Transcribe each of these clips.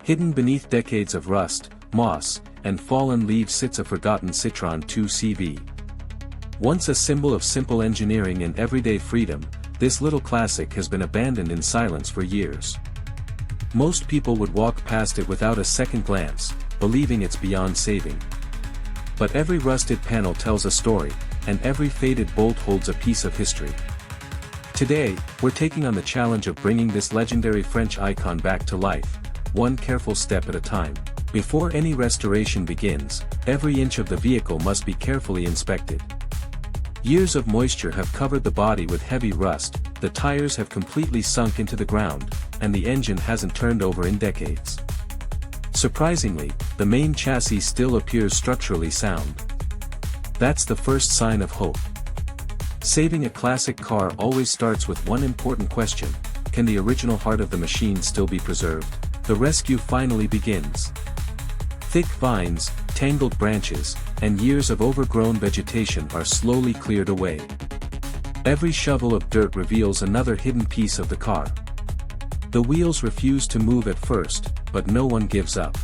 Hidden beneath decades of rust, moss, and fallen leaves sits a forgotten Citroën 2CV. Once a symbol of simple engineering and everyday freedom, this little classic has been abandoned in silence for years. Most people would walk past it without a second glance, believing it's beyond saving. But every rusted panel tells a story, and every faded bolt holds a piece of history. Today, we're taking on the challenge of bringing this legendary French icon back to life, one careful step at a time. Before any restoration begins, every inch of the vehicle must be carefully inspected. Years of moisture have covered the body with heavy rust, the tires have completely sunk into the ground, and the engine hasn't turned over in decades. Surprisingly, the main chassis still appears structurally sound. That's the first sign of hope. Saving a classic car always starts with one important question: can the original heart of the machine still be preserved? The rescue finally begins. Thick vines, tangled branches, and years of overgrown vegetation are slowly cleared away. Every shovel of dirt reveals another hidden piece of the car. The wheels refuse to move at first, but no one gives up.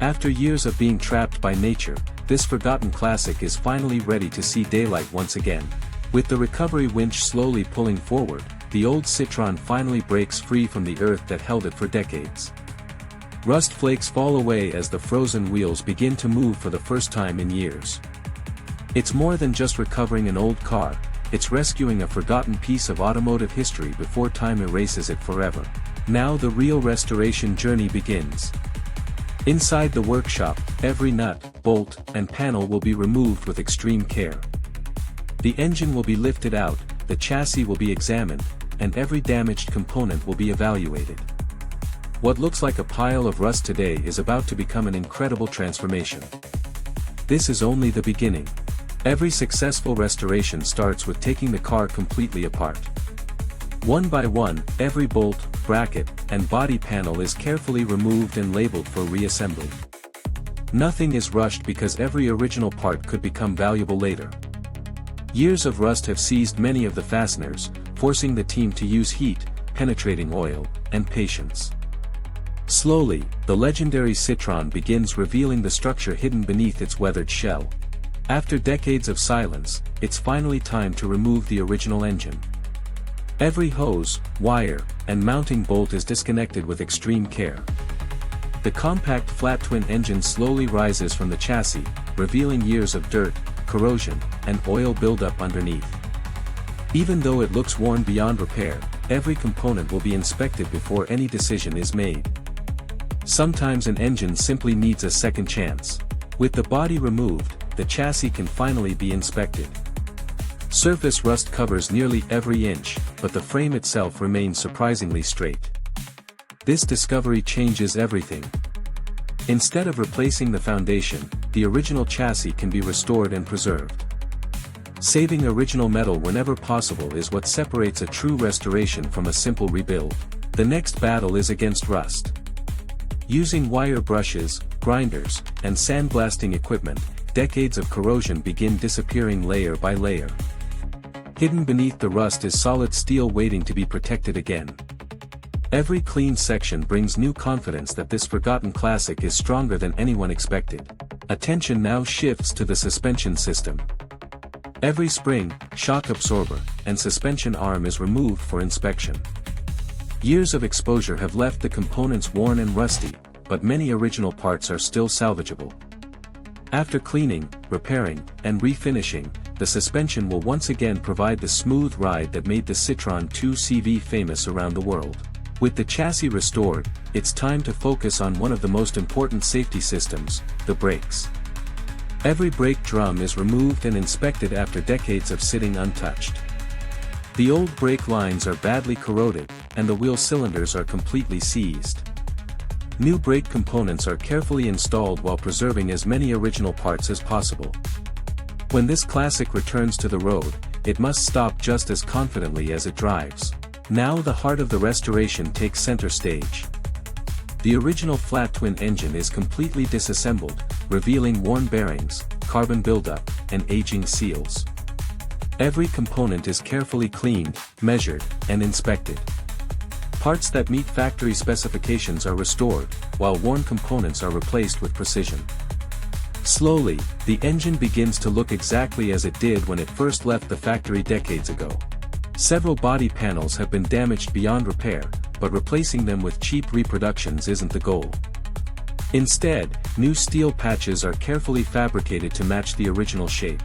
After years of being trapped by nature, this forgotten classic is finally ready to see daylight once again. With the recovery winch slowly pulling forward, the old Citroën finally breaks free from the earth that held it for decades. Rust flakes fall away as the frozen wheels begin to move for the first time in years. It's more than just recovering an old car, it's rescuing a forgotten piece of automotive history before time erases it forever. Now the real restoration journey begins. Inside the workshop, every nut, bolt, and panel will be removed with extreme care. The engine will be lifted out, the chassis will be examined, and every damaged component will be evaluated. What looks like a pile of rust today is about to become an incredible transformation. This is only the beginning. Every successful restoration starts with taking the car completely apart. One by one, every bolt, bracket, and body panel is carefully removed and labeled for reassembly. Nothing is rushed because every original part could become valuable later. Years of rust have seized many of the fasteners, forcing the team to use heat, penetrating oil, and patience. Slowly, the legendary Citroën begins revealing the structure hidden beneath its weathered shell. After decades of silence, it's finally time to remove the original engine. Every hose, wire, and mounting bolt is disconnected with extreme care. The compact flat twin engine slowly rises from the chassis, revealing years of dirt, corrosion, and oil buildup underneath. Even though it looks worn beyond repair, every component will be inspected before any decision is made. Sometimes an engine simply needs a second chance. With the body removed, the chassis can finally be inspected. Surface rust covers nearly every inch, but the frame itself remains surprisingly straight. This discovery changes everything. Instead of replacing the foundation, the original chassis can be restored and preserved. Saving original metal whenever possible is what separates a true restoration from a simple rebuild. The next battle is against rust. Using wire brushes, grinders, and sandblasting equipment, decades of corrosion begin disappearing layer by layer. Hidden beneath the rust is solid steel waiting to be protected again. Every clean section brings new confidence that this forgotten classic is stronger than anyone expected. Attention now shifts to the suspension system. Every spring, shock absorber, and suspension arm is removed for inspection. Years of exposure have left the components worn and rusty, but many original parts are still salvageable. After cleaning, repairing, and refinishing, the suspension will once again provide the smooth ride that made the Citroën 2CV famous around the world. With the chassis restored, it's time to focus on one of the most important safety systems, the brakes. Every brake drum is removed and inspected after decades of sitting untouched. The old brake lines are badly corroded, and the wheel cylinders are completely seized. New brake components are carefully installed while preserving as many original parts as possible. When this classic returns to the road, it must stop just as confidently as it drives. Now the heart of the restoration takes center stage. The original flat twin engine is completely disassembled, revealing worn bearings, carbon buildup, and aging seals. Every component is carefully cleaned, measured, and inspected. Parts that meet factory specifications are restored, while worn components are replaced with precision. Slowly, the engine begins to look exactly as it did when it first left the factory decades ago. Several body panels have been damaged beyond repair, but replacing them with cheap reproductions isn't the goal. Instead, new steel patches are carefully fabricated to match the original shape.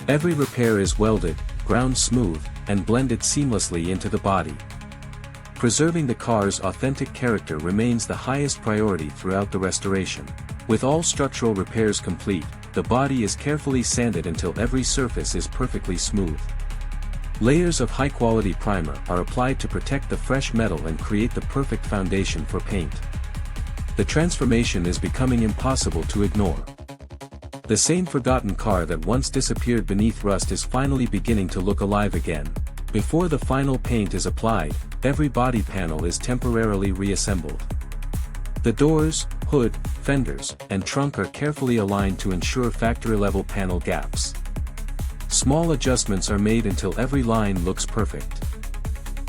Every repair is welded, ground smooth, and blended seamlessly into the body. Preserving the car's authentic character remains the highest priority throughout the restoration. With all structural repairs complete, the body is carefully sanded until every surface is perfectly smooth. Layers of high-quality primer are applied to protect the fresh metal and create the perfect foundation for paint. The transformation is becoming impossible to ignore. The same forgotten car that once disappeared beneath rust is finally beginning to look alive again. Before the final paint is applied, every body panel is temporarily reassembled. The doors, hood, fenders, and trunk are carefully aligned to ensure factory-level panel gaps. Small adjustments are made until every line looks perfect.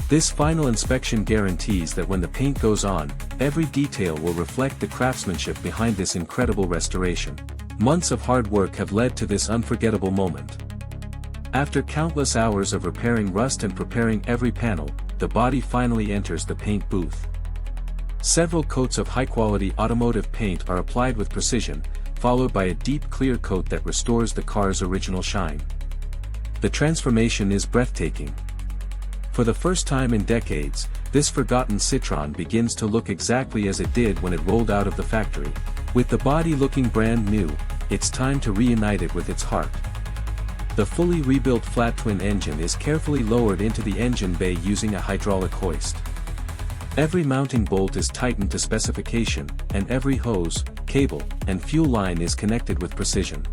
This final inspection guarantees that when the paint goes on, every detail will reflect the craftsmanship behind this incredible restoration. Months of hard work have led to this unforgettable moment. After countless hours of repairing rust and preparing every panel, the body finally enters the paint booth. Several coats of high-quality automotive paint are applied with precision, followed by a deep clear coat that restores the car's original shine. The transformation is breathtaking. For the first time in decades, this forgotten Citroën begins to look exactly as it did when it rolled out of the factory. With the body looking brand new, it's time to reunite it with its heart. The fully rebuilt flat twin engine is carefully lowered into the engine bay using a hydraulic hoist. Every mounting bolt is tightened to specification, and every hose, cable, and fuel line is connected with precision.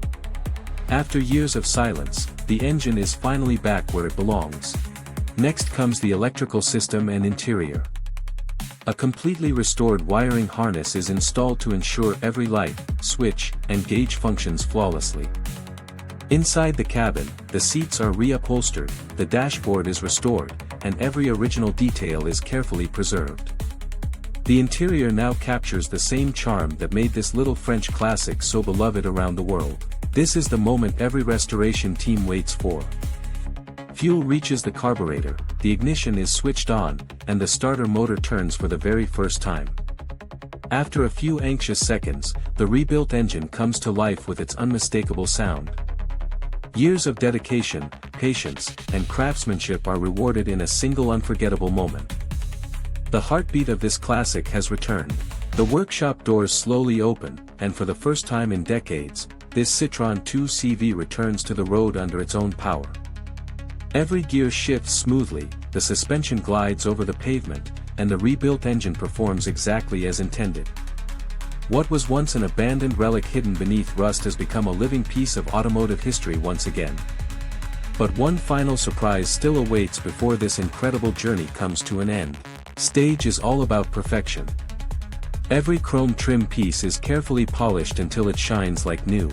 After years of silence, the engine is finally back where it belongs. Next comes the electrical system and interior. A completely restored wiring harness is installed to ensure every light, switch, and gauge functions flawlessly. Inside the cabin, the seats are reupholstered, the dashboard is restored, and every original detail is carefully preserved. The interior now captures the same charm that made this little French classic so beloved around the world. This is the moment every restoration team waits for. Fuel reaches the carburetor, the ignition is switched on, and the starter motor turns for the very first time. After a few anxious seconds, the rebuilt engine comes to life with its unmistakable sound. Years of dedication, patience, and craftsmanship are rewarded in a single unforgettable moment. The heartbeat of this classic has returned. The workshop doors slowly open, and for the first time in decades, this Citroën 2CV returns to the road under its own power. Every gear shifts smoothly, the suspension glides over the pavement, and the rebuilt engine performs exactly as intended. What was once an abandoned relic hidden beneath rust has become a living piece of automotive history once again. But one final surprise still awaits before this incredible journey comes to an end. Stage is all about perfection. Every chrome trim piece is carefully polished until it shines like new.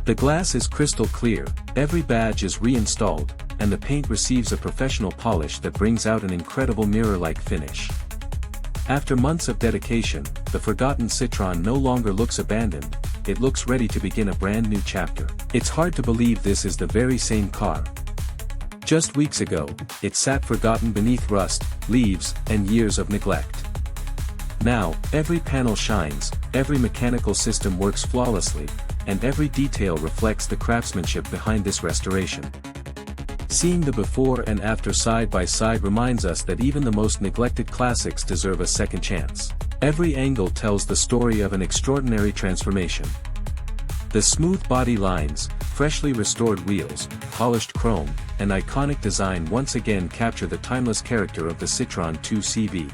The glass is crystal clear, every badge is reinstalled, and the paint receives a professional polish that brings out an incredible mirror-like finish. After months of dedication, the forgotten Citroën no longer looks abandoned, it looks ready to begin a brand new chapter. It's hard to believe this is the very same car. Just weeks ago, it sat forgotten beneath rust, leaves, and years of neglect. Now, every panel shines, every mechanical system works flawlessly, and every detail reflects the craftsmanship behind this restoration. Seeing the before and after side by side reminds us that even the most neglected classics deserve a second chance. Every angle tells the story of an extraordinary transformation. The smooth body lines, freshly restored wheels, polished chrome, and iconic design once again capture the timeless character of the Citroën 2CV.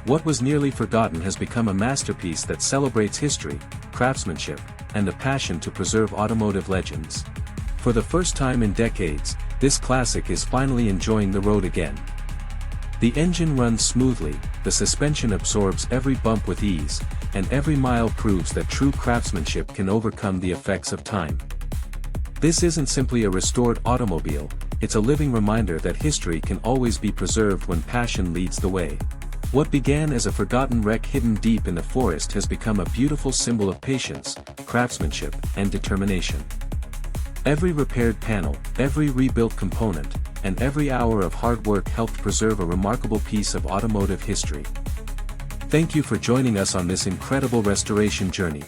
What was nearly forgotten has become a masterpiece that celebrates history, craftsmanship, and the passion to preserve automotive legends. For the first time in decades, this classic is finally enjoying the road again. The engine runs smoothly, the suspension absorbs every bump with ease, and every mile proves that true craftsmanship can overcome the effects of time. This isn't simply a restored automobile, it's a living reminder that history can always be preserved when passion leads the way. What began as a forgotten wreck hidden deep in the forest has become a beautiful symbol of patience, craftsmanship, and determination. Every repaired panel, every rebuilt component, and every hour of hard work helped preserve a remarkable piece of automotive history. Thank you for joining us on this incredible restoration journey.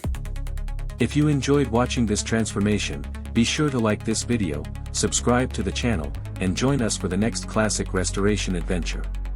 If you enjoyed watching this transformation, be sure to like this video, subscribe to the channel, and join us for the next classic restoration adventure.